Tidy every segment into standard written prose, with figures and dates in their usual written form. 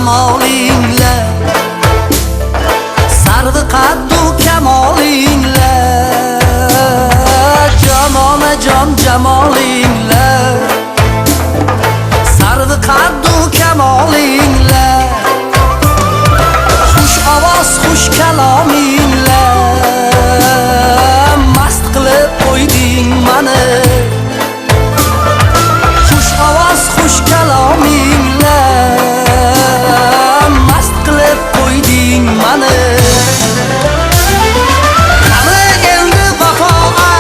jamolingla, sarvi qaddu kamolingla, jonona jon jamolingla, sarvi qaddu kamolingla, xush ovoz xush kalomingla mast qilib qo'yding mani. Xush ovoz xush kalomingla mast qilib qo'yding mani. Qani endi vafo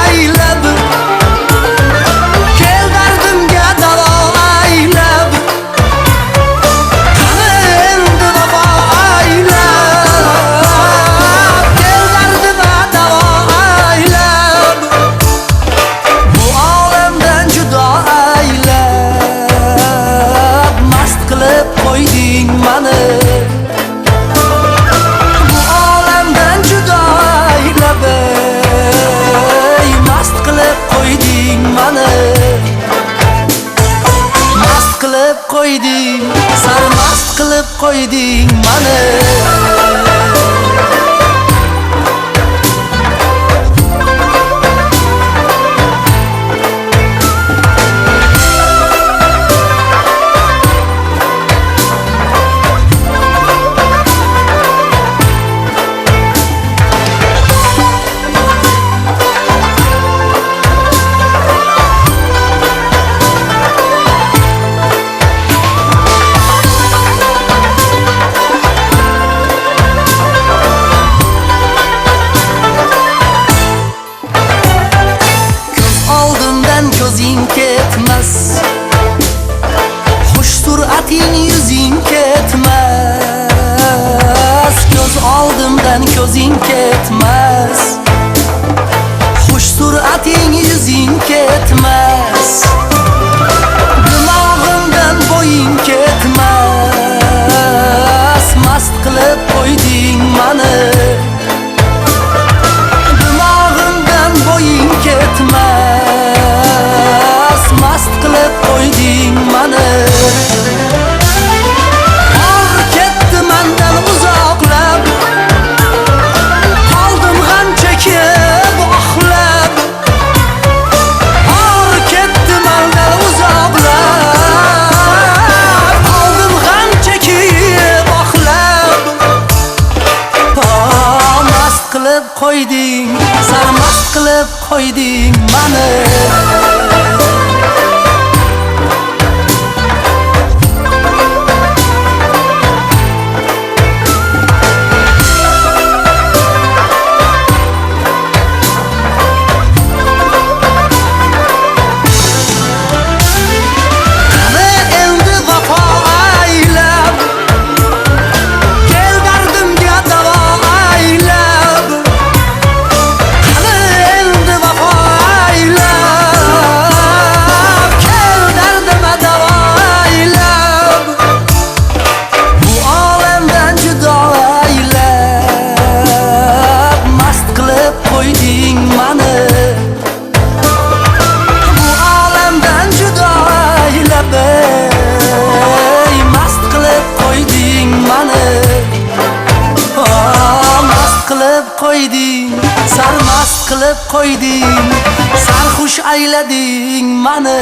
aylab, kel dardimga davo aylab. Qani endi vafo aylab, kel dardimga davo aylab. Bu olamdan judo aylab mast qilib qo'yding mani. Bu olamdan judo aylab mast qilib qo'yding mani. Mast qilib qo'yding, sarmast qilib qo'yding mani. Ko'zing ketmas, xush sur'ating yuzing ketmas. Ko'z oldimdan ko'zing ketmas, xush sur'ating yuzing ketmas. Dimog'imdan bo'ying ketmas, mast qilib qo'yding mani. Dimog'imdan bo'ying ketmas, mast qilib qo'yding mani. Or ketdi mendan uzoqlab, qoldim g'am chekib oxlab. Or ketdi mendan uzoqlab, qoldim g'am chekib oxlab. Mast qilib qo'yding, sarmast qilib qo'yding mani. Qo'yding, sarmast qilib qo'yding, sarxush aylading mani.